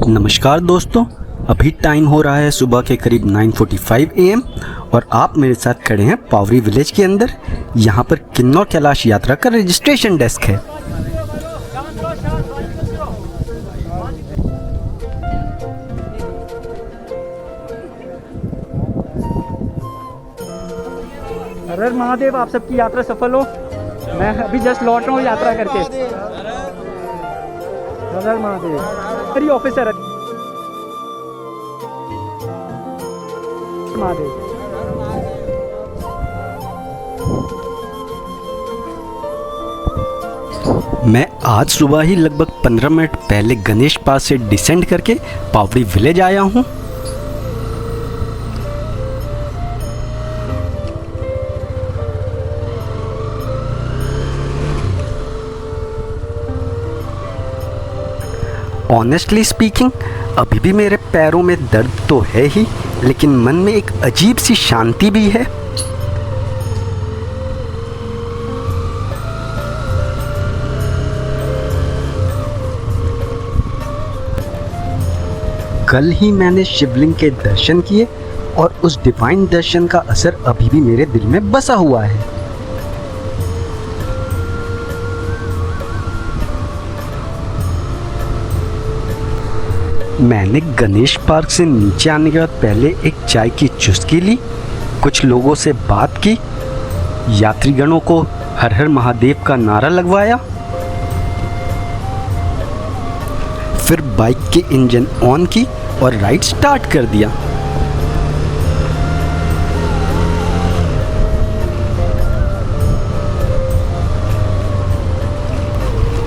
नमस्कार दोस्तों, अभी टाइम हो रहा है सुबह के करीब 9:45 AM और आप मेरे साथ खड़े हैं पावरी विलेज के अंदर। यहाँ पर किन्नौर कैलाश यात्रा का रजिस्ट्रेशन डेस्क है। हर हर महादेव, आप सबकी यात्रा सफल हो। मैं अभी जस्ट लौट रहा हूँ यात्रा करके। हर हर महादेव। मेरी ऑफिसर महादेव। मैं आज सुबह ही लगभग 15 मिनट पहले गणेश पास से डिसेंड करके पावरी विलेज आया हूँ। ऑनेस्टली स्पीकिंग, अभी भी मेरे पैरों में दर्द तो है ही, लेकिन मन में एक अजीब सी शांति भी है। कल ही मैंने शिवलिंग के दर्शन किए और उस डिवाइन दर्शन का असर अभी भी मेरे दिल में बसा हुआ है। मैंने गणेश पार्क से नीचे आने के बाद पहले एक चाय की चुस्की ली, कुछ लोगों से बात की, यात्रीगणों को हर हर महादेव का नारा लगवाया, फिर बाइक के इंजन ऑन की और राइड स्टार्ट कर दिया।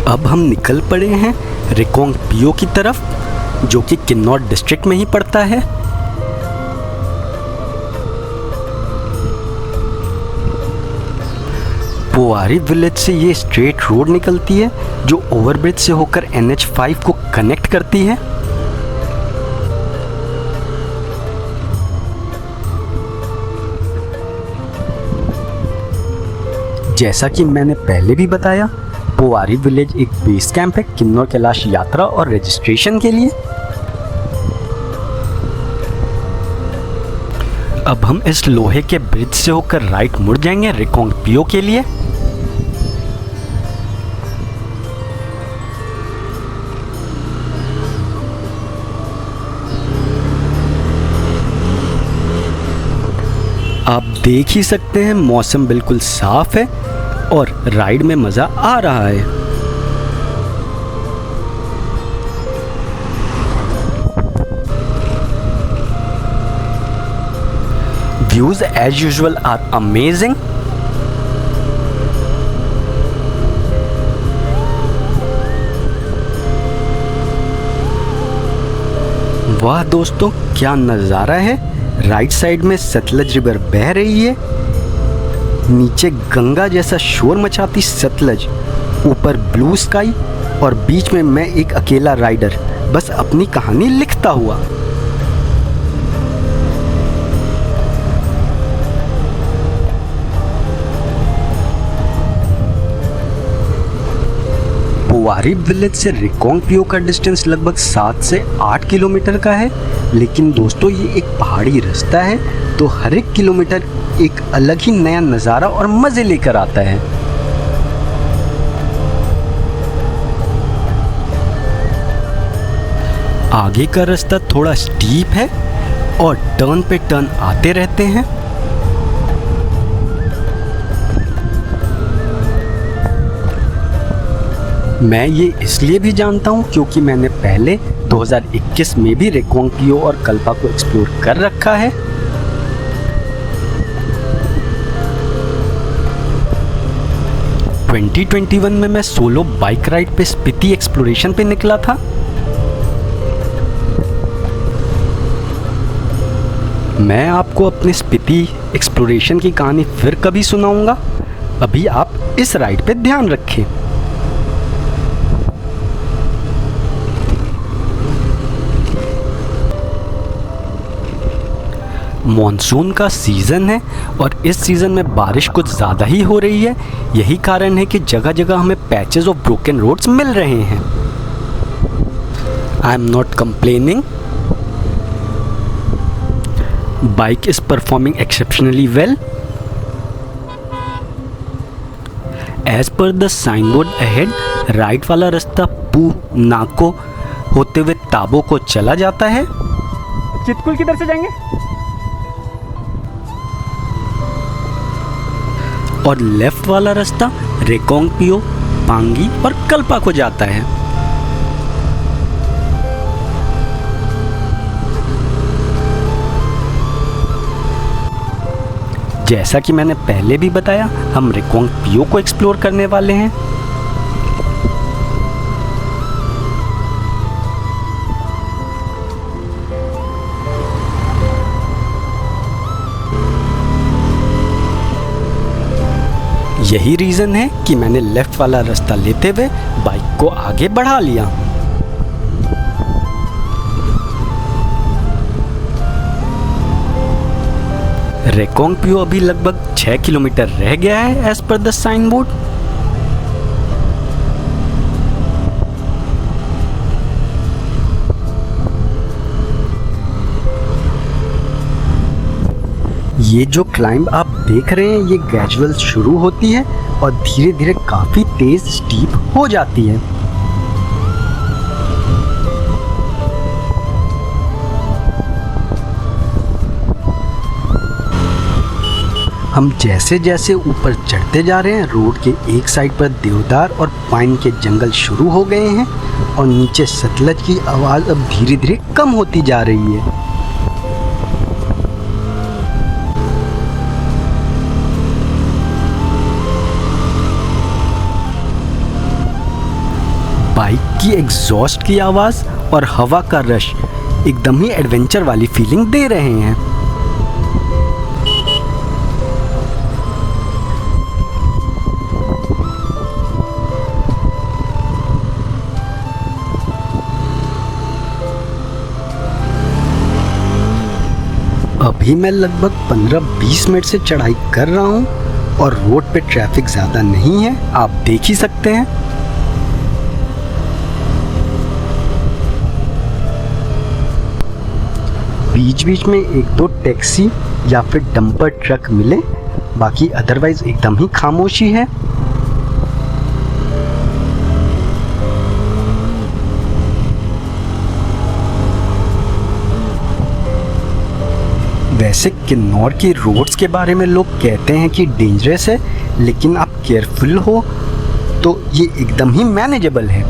अब हम निकल पड़े हैं रिकोंग पीओ की तरफ, जो कि किन्नौर डिस्ट्रिक्ट में ही पड़ता है। पोवारी विलेज से ये स्ट्रेट रोड निकलती है जो ओवरब्रिज से होकर NH5 को कनेक्ट करती है। जैसा कि मैंने पहले भी बताया, पोवारी विलेज एक बेस कैंप है किन्नौर कैलाश यात्रा और रजिस्ट्रेशन के लिए। अब हम इस लोहे के ब्रिज से होकर राइट मुड़ जाएंगे रिकोंग पीओ के लिए। आप देख ही सकते हैं मौसम बिल्कुल साफ है और राइड में मजा आ रहा है। Views as usual are amazing. वाह दोस्तों, क्या नज़ारा है। राइट साइड में सतलज रिवर बह रही है, नीचे गंगा जैसा शोर मचाती सतलज, ऊपर ब्लू स्काई और बीच में मैं एक अकेला राइडर बस अपनी कहानी लिखता हुआ। पोवारी विलेज से रिकोंग पीओ का डिस्टेंस लगभग 7 से 8 किलोमीटर का है, लेकिन दोस्तों ये एक पहाड़ी रास्ता है तो हर एक किलोमीटर एक अलग ही नया नज़ारा और मज़े लेकर आता है। आगे का रास्ता थोड़ा स्टीप है और टर्न पे टर्न आते रहते हैं। मैं ये इसलिए भी जानता हूँ क्योंकि मैंने पहले 2021 में भी रिकोंग पीओ और कल्पा को एक्सप्लोर कर रखा है। में 2021 में मैं सोलो बाइक राइड पे स्पीति एक्सप्लोरेशन पे निकला था। मैं आपको अपने स्पीति एक्सप्लोरेशन की कहानी फिर कभी सुनाऊंगा। अभी आप इस राइड पे ध्यान रखें। मॉनसून का सीज़न है और इस सीज़न में बारिश कुछ ज़्यादा ही हो रही है। यही कारण है कि जगह जगह हमें पैचेस ऑफ ब्रोकन रोड्स मिल रहे हैं। I am not complaining. Bike is performing exceptionally well. As per the signboard ahead, right वाला रास्ता पू नाको होते हुए ताबो को चला जाता है। चितकुल किधर से जाएंगे? और लेफ्ट वाला रास्ता रेकोंगपियो, पांगी और कल्पा को जाता है। जैसा कि मैंने पहले भी बताया, हम रेकोंगपियो को एक्सप्लोर करने वाले हैं। यही रीज़न है कि मैंने लेफ्ट वाला रास्ता लेते हुए बाइक को आगे बढ़ा लिया। रेकोंगपियो अभी लगभग 6 किलोमीटर रह गया है as per the sign board. ये जो क्लाइंब आप देख रहे हैं ये ग्रेजुअल शुरू होती है और धीरे धीरे काफ़ी तेज स्टीप हो जाती है। हम जैसे जैसे ऊपर चढ़ते जा रहे हैं, रोड के एक साइड पर देवदार और पाइन के जंगल शुरू हो गए हैं और नीचे सतलज की आवाज़ अब धीरे धीरे कम होती जा रही है। बाइक की एग्जॉस्ट की आवाज़ और हवा का रश एकदम ही एडवेंचर वाली फीलिंग दे रहे हैं। अभी मैं लगभग 15-20 मिनट से चढ़ाई कर रहा हूँ और रोड पे ट्रैफिक ज़्यादा नहीं है, आप देख ही सकते हैं। बीच बीच में एक दो टैक्सी या फिर डंपर ट्रक मिले, बाकी अदरवाइज एकदम ही खामोशी है। वैसे किन्नौर की रोड्स के बारे में लोग कहते हैं कि डेंजरस है, लेकिन आप केयरफुल हो तो ये एकदम ही मैनेजेबल है।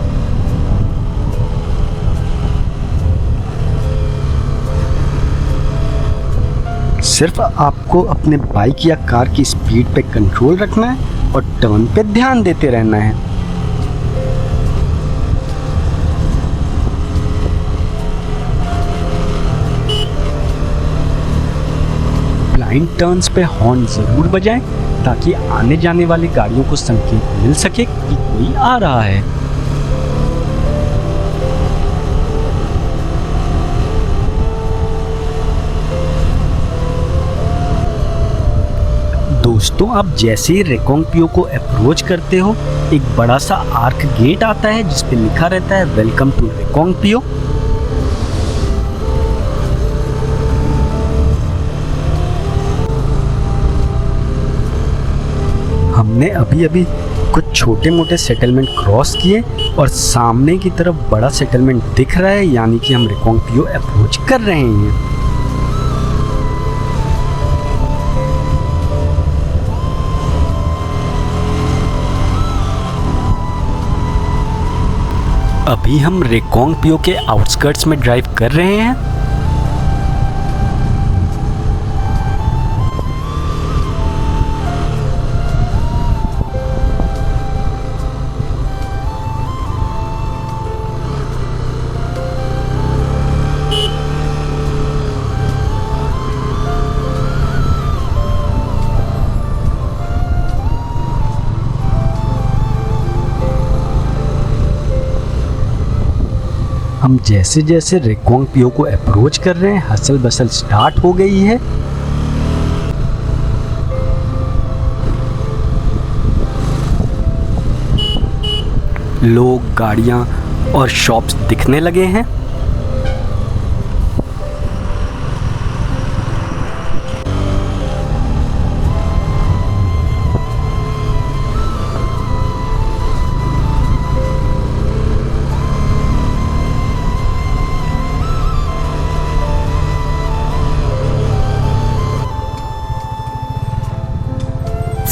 सिर्फ आपको अपने बाइक या कार की स्पीड पे कंट्रोल रखना है और टर्न पे ध्यान देते रहना है। ब्लाइंड टर्न्स पे हॉर्न ज़रूर बजाएं ताकि आने जाने वाली गाड़ियों को संकेत मिल सके कि कोई आ रहा है। दोस्तों, आप जैसे ही रेकोंगपियो को अप्रोच करते हो, एक बड़ा सा आर्क गेट आता है जिस पे लिखा रहता है वेलकम टू रेकोंगपियो। हमने अभी अभी कुछ छोटे मोटे सेटलमेंट क्रॉस किए और सामने की तरफ बड़ा सेटलमेंट दिख रहा है, यानी कि हम रेकोंगपियो अप्रोच कर रहे हैं। अभी हम रेकोंगपियो के आउटस्कर्ट्स में ड्राइव कर रहे हैं। हम जैसे जैसे रेकोंगपियो को अप्रोच कर रहे हैं, हसल बसल स्टार्ट हो गई है। लोग, गाड़ियाँ और शॉप्स दिखने लगे हैं।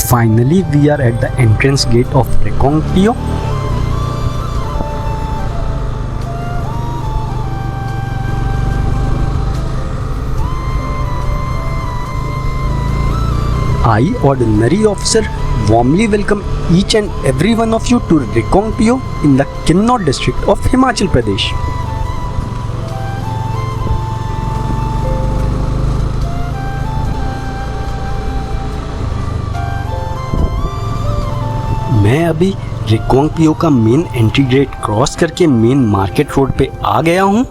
Finally, we are at the entrance gate of Recongpio. I, ordinary officer, warmly welcome each and every one of you to Recongpio in the Kinnaur district of Himachal Pradesh. मैं अभी रिकोंगपियो का मेन एंट्री गेट क्रॉस करके main market road पे आ गया हूँ।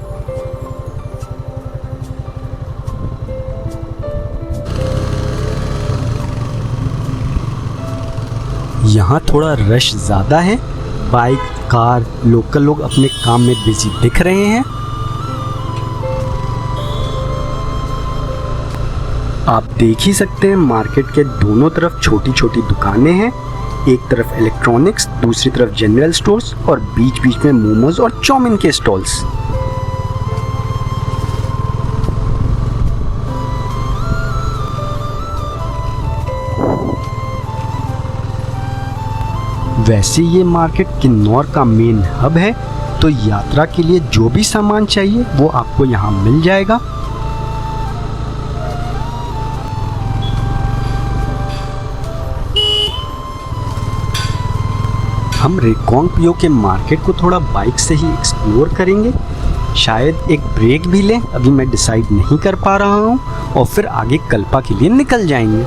यहाँ थोड़ा rush ज़्यादा है। बाइक, कार, लोकल लोग अपने काम में बिजी दिख रहे हैं। आप देख ही सकते हैं मार्केट के दोनों तरफ छोटी छोटी दुकानें हैं। एक तरफ इलेक्ट्रॉनिक्स, दूसरी तरफ जनरल स्टोर्स और बीच बीच में मोमोज और चाउमीन के स्टॉल्स। वैसे ये मार्केट किन्नौर का मेन हब है, तो यात्रा के लिए जो भी सामान चाहिए वो आपको यहाँ मिल जाएगा। हम रिकोंगपियो के मार्केट को थोड़ा बाइक से ही एक्सप्लोर करेंगे। शायद एक ब्रेक भी लें, अभी मैं डिसाइड नहीं कर पा रहा हूँ, और फिर आगे कल्पा के लिए निकल जाएंगे।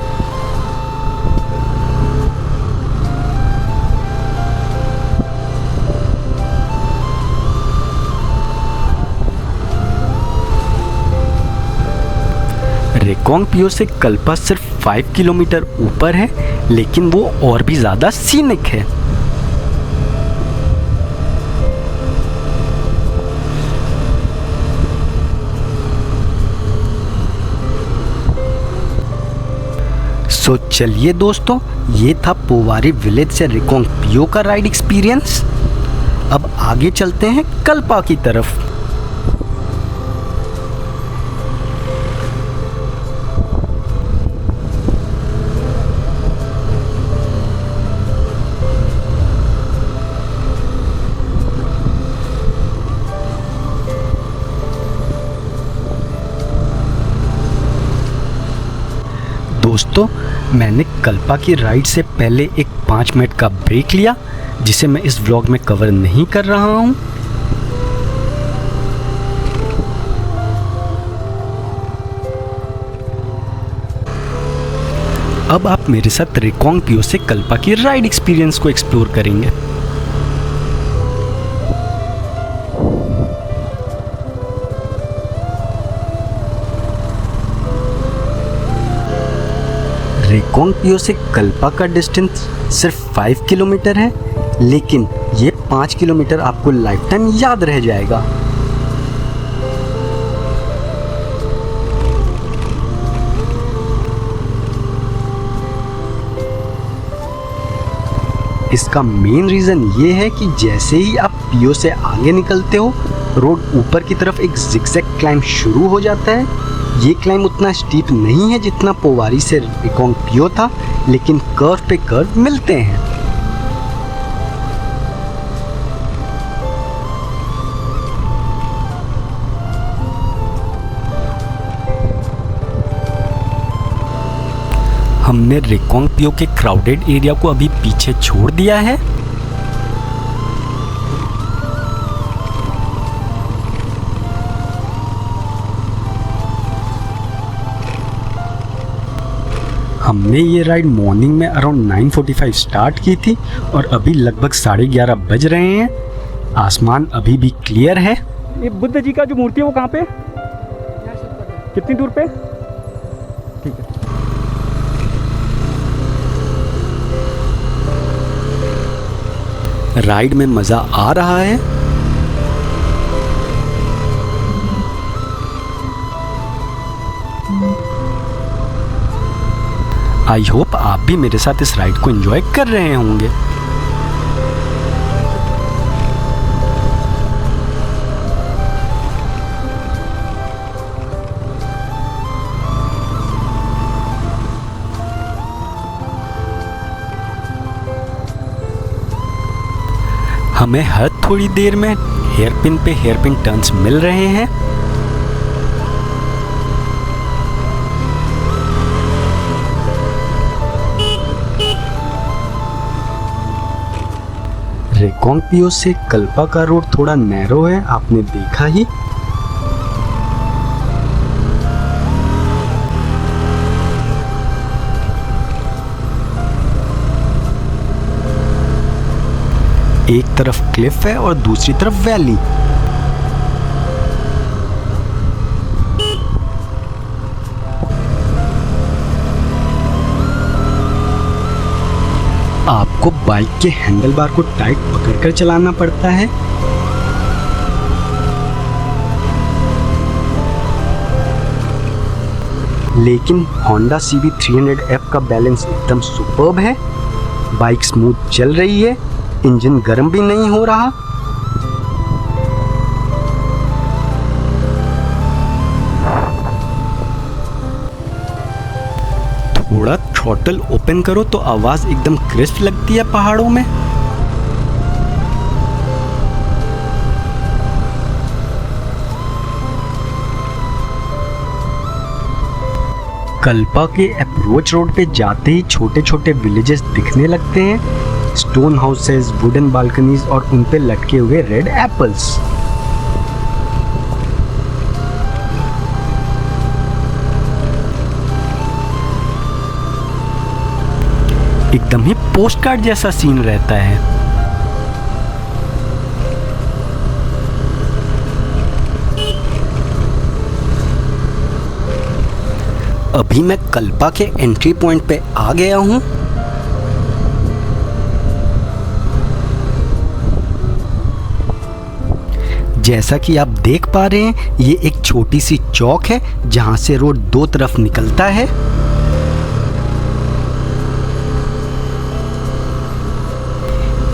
रिकोंगपियो से कल्पा सिर्फ 5 किलोमीटर ऊपर है, लेकिन वो और भी ज़्यादा सीनिक है। तो चलिए दोस्तों, ये था पोवारी विलेज से रिकोंगपियो का राइड एक्सपीरियंस। अब आगे चलते हैं कल्पा की तरफ। दोस्तों, मैंने कल्पा की राइड से पहले एक 5 मिनट का ब्रेक लिया, जिसे मैं इस व्लॉग में कवर नहीं कर रहा हूँ। अब आप मेरे साथ रिकोंगपियो से कल्पा की राइड एक्सपीरियंस को एक्सप्लोर करेंगे। रिकोंगपियो से कल्पा का डिस्टेंस सिर्फ 5 किलोमीटर है, लेकिन ये 5 किलोमीटर आपको लाइफ टाइम याद रह जाएगा। इसका मेन रीज़न ये है कि जैसे ही आप पियो से आगे निकलते हो, रोड ऊपर की तरफ एक जिगजैग क्लाइंब शुरू हो जाता है। ये क्लाइंब उतना स्टीप नहीं है जितना पोवारी से रिकोंगपियो था, लेकिन कर्व पे कर्व मिलते हैं। हमने रिकोंगपियो के क्राउडेड एरिया को अभी पीछे छोड़ दिया है। हमने ये राइड मॉर्निंग में अराउंड 9:45 स्टार्ट की थी और अभी लगभग 11:30 बज रहे हैं। आसमान अभी भी क्लियर है। ये बुद्ध जी का जो मूर्ति है वो कहाँ पे? कितनी दूर पे? ठीक है। राइड में मज़ा आ रहा है। आई होप आप भी मेरे साथ इस राइड को एंजॉय कर रहे होंगे। हमें हर थोड़ी देर में हेयरपिन पे हेयरपिन टर्न्स मिल रहे हैं। रेकोंगपियो से कल्पा का रोड थोड़ा नैरो है, आपने देखा ही। एक तरफ क्लिफ है और दूसरी तरफ वैली। आपको बाइक के हैंडल बार को टाइट पकड़कर चलाना पड़ता है। लेकिन Honda CB300F का बैलेंस एकदम सुपर्ब है। बाइक स्मूथ चल रही है, इंजन गर्म भी नहीं हो रहा। थोड़ा थ्रॉटल ओपन करो तो आवाज एकदम क्रिस्प लगती है पहाड़ों में। कल्पा के अप्रोच रोड पे जाते ही छोटे छोटे विलेजेस दिखने लगते हैं, स्टोन हाउसेस, वुडन बालकनीज और उन पे लटके हुए रेड एप्पल्स। एकदम ही पोस्टकार्ड जैसा सीन रहता है। अभी मैं कल्पा के एंट्री पॉइंट पे आ गया हूं। जैसा कि आप देख पा रहे हैं, ये एक छोटी सी चौक है जहां से रोड दो तरफ निकलता है।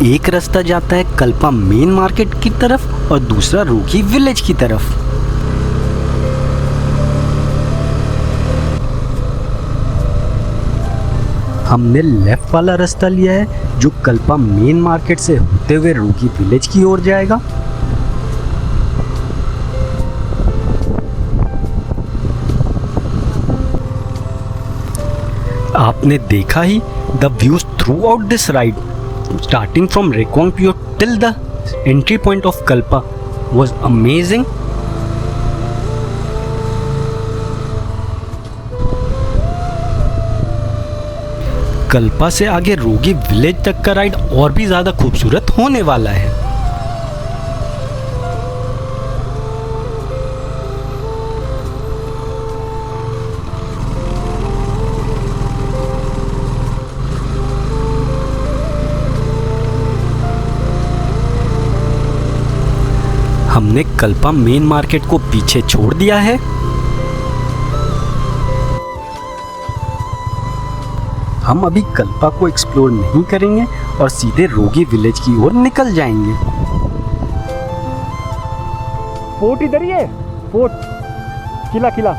एक रास्ता जाता है कल्पा मेन मार्केट की तरफ और दूसरा रूकी विलेज की तरफ। हमने लेफ्ट वाला रास्ता लिया है जो कल्पा मेन मार्केट से होते हुए रूकी विलेज की ओर जाएगा। आपने देखा ही the views throughout this ride starting from Rekongpyo till the entry point of Kalpa was amazing. Kalpa से आगे रोगी विलेज तक का राइड और भी ज्यादा खूबसूरत होने वाला है। हमने कल्पा मेन मार्केट को पीछे छोड़ दिया है। हम अभी कल्पा को एक्सप्लोर नहीं करेंगे और सीधे रोगी विलेज की ओर निकल जाएंगे। फोर्ट इधर ही है, फोर्ट, किला।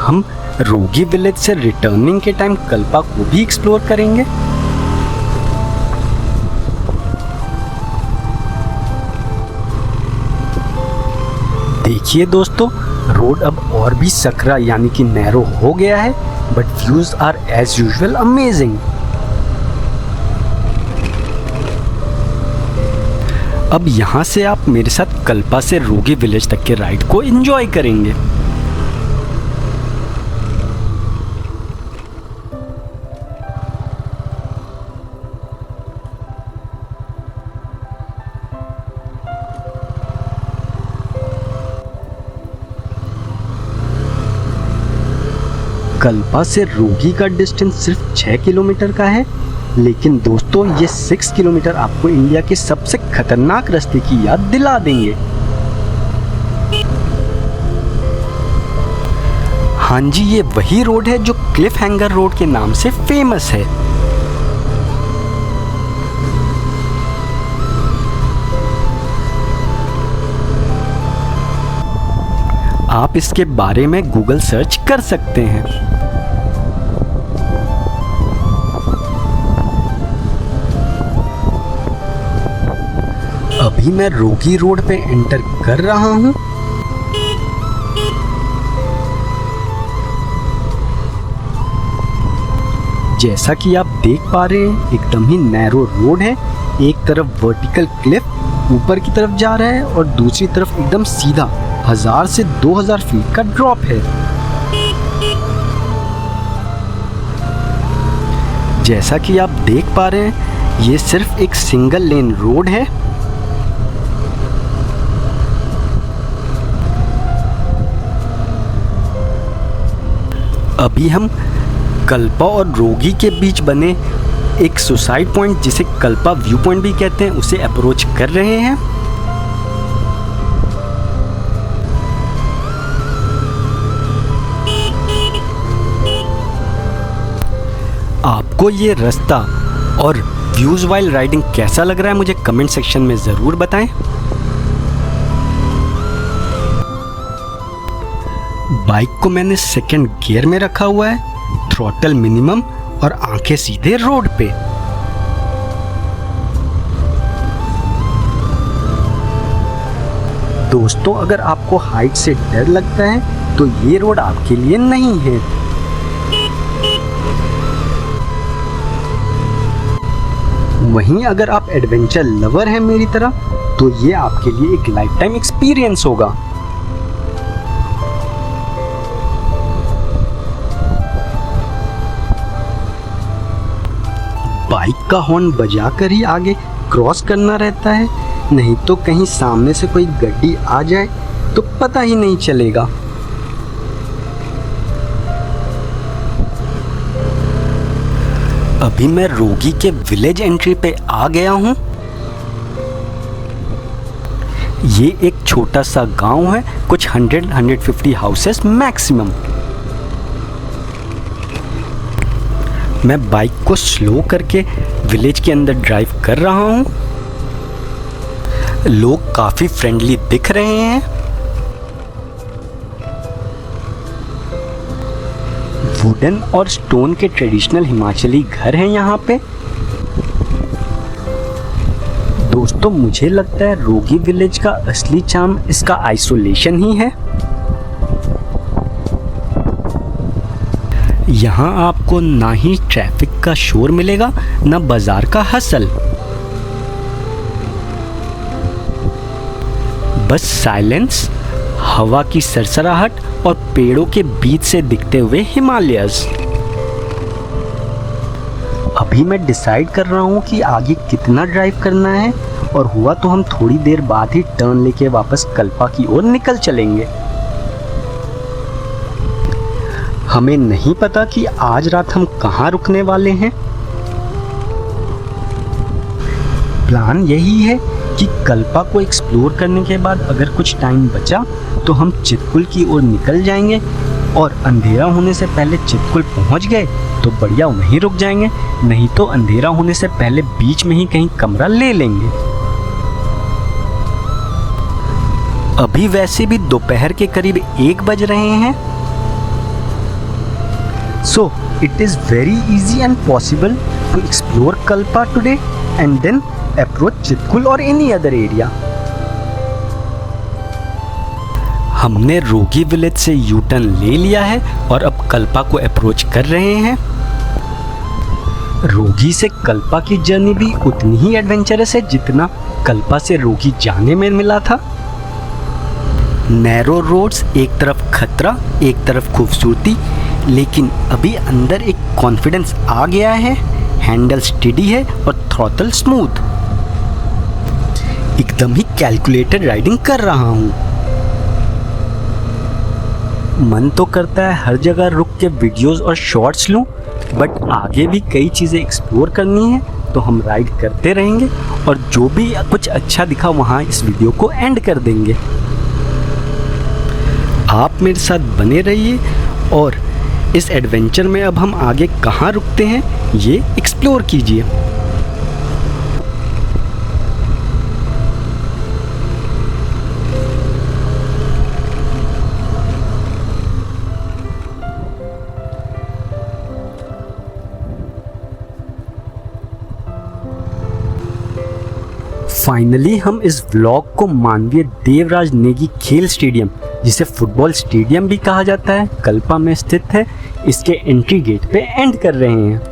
हम रोगी विलेज से रिटर्निंग के टाइम कल्पा को भी एक्सप्लोर करेंगे। देखिए दोस्तों, रोड अब और भी सकरा यानी कि नैरो हो गया है, but views are as usual amazing. अब यहाँ से आप मेरे साथ कल्पा से रोगी विलेज तक के राइड को एंजॉय करेंगे। कल्पा से रोगी का डिस्टेंस सिर्फ 6 किलोमीटर का है, लेकिन दोस्तों ये 6 किलोमीटर आपको इंडिया के सबसे खतरनाक रास्ते की याद दिला देंगे। हाँ जी, ये वही रोड है जो क्लिफ हैंगर रोड के नाम से फेमस है। आप इसके बारे में गूगल सर्च कर सकते हैं। अभी मैं रोगी रोड पे एंटर कर रहा हूँ। जैसा कि आप देख पा रहे हैं, एकदम ही नैरो रोड है। एक तरफ वर्टिकल क्लिफ ऊपर की तरफ जा रहा है और दूसरी तरफ एकदम सीधा 1000 से 2000 फीट का ड्रॉप है। जैसा कि आप देख पा रहे हैं, ये सिर्फ एक सिंगल लेन रोड है। अभी हम कल्पा और रोगी के बीच बने एक सुसाइड पॉइंट, जिसे कल्पा व्यू पॉइंट भी कहते हैं, उसे अप्रोच कर रहे हैं। आपको ये रास्ता और व्यूज वाइल राइडिंग कैसा लग रहा है, मुझे कमेंट सेक्शन में ज़रूर बताएं। बाइक को मैंने सेकंड गियर में रखा हुआ है, थ्रॉटल मिनिमम और आंखें सीधे रोड पे। दोस्तों, अगर आपको हाइट से डर लगता है तो ये रोड आपके लिए नहीं है। वहीं अगर आप एडवेंचर लवर हैं मेरी तरह, तो ये आपके लिए एक लाइफ टाइम एक्सपीरियंस होगा। बाइक का हॉर्न बजाकर ही आगे क्रॉस करना रहता है, नहीं तो कहीं सामने से कोई गाड़ी आ जाए तो पता ही नहीं चलेगा। अभी मैं रोगी के विलेज एंट्री पे आ गया हूँ। ये एक छोटा सा गांव है, कुछ 100-150 हाउसेस मैक्सिमम। मैं बाइक को स्लो करके विलेज के अंदर ड्राइव कर रहा हूँ। लोग काफ़ी फ्रेंडली दिख रहे हैं। वुडन और स्टोन के ट्रेडिशनल हिमाचली घर हैं यहाँ पे। दोस्तों, मुझे लगता है रोगी विलेज का असली चार्म इसका आइसोलेशन ही है। यहाँ आपको ना ही ट्रैफिक का शोर मिलेगा, ना बाजार का हसल। बस साइलेंस, हवा की सरसराहट और पेड़ों के बीच से दिखते हुए हिमालयस। अभी मैं डिसाइड कर रहा हूँ कि आगे कितना ड्राइव करना है, और हुआ तो हम थोड़ी देर बाद ही टर्न लेके वापस कल्पा की ओर निकल चलेंगे। हमें नहीं पता कि आज रात हम कहाँ रुकने वाले हैं। प्लान यही है कि कल्पा को एक्सप्लोर करने के बाद अगर कुछ टाइम बचा तो हम चितकुल की ओर निकल जाएंगे, और अंधेरा होने से पहले चितकुल पहुंच गए तो बढ़िया वहीं रुक जाएंगे, नहीं तो अंधेरा होने से पहले बीच में ही कहीं कमरा ले लेंगे। अभी वैसे भी दोपहर के करीब 1 बज रहे हैं। So it is very easy and possible to explore Kalpa today and then approach Chitkul or any other area. हमने रोगी विलेज से यू टर्न ले लिया है और अब कल्पा को अप्रोच कर रहे हैं। रोगी से कल्पा की जर्नी भी उतनी ही एडवेंचरस है जितना कल्पा से रोगी जाने में मिला था। नैरो रोड्स, एक तरफ खतरा एक तरफ खूबसूरती, लेकिन अभी अंदर एक कॉन्फिडेंस आ गया है। हैंडल स्टेडी है और थ्रॉटल स्मूथ। एकदम ही कैलकुलेटेड राइडिंग कर रहा हूँ। मन तो करता है हर जगह रुक के वीडियोस और शॉर्ट्स लूँ, बट आगे भी कई चीज़ें एक्सप्लोर करनी है, तो हम राइड करते रहेंगे और जो भी कुछ अच्छा दिखा वहाँ इस वीडियो को एंड कर देंगे। आप मेरे साथ बने रहिए और इस एडवेंचर में अब हम आगे कहाँ रुकते हैं ये एक्सप्लोर कीजिए। फाइनली हम इस व्लॉग को मानवीय देवराज नेगी खेल स्टेडियम, जिसे फुटबॉल स्टेडियम भी कहा जाता है, कल्पा में स्थित है, इसके एंट्री गेट पे एंड कर रहे हैं।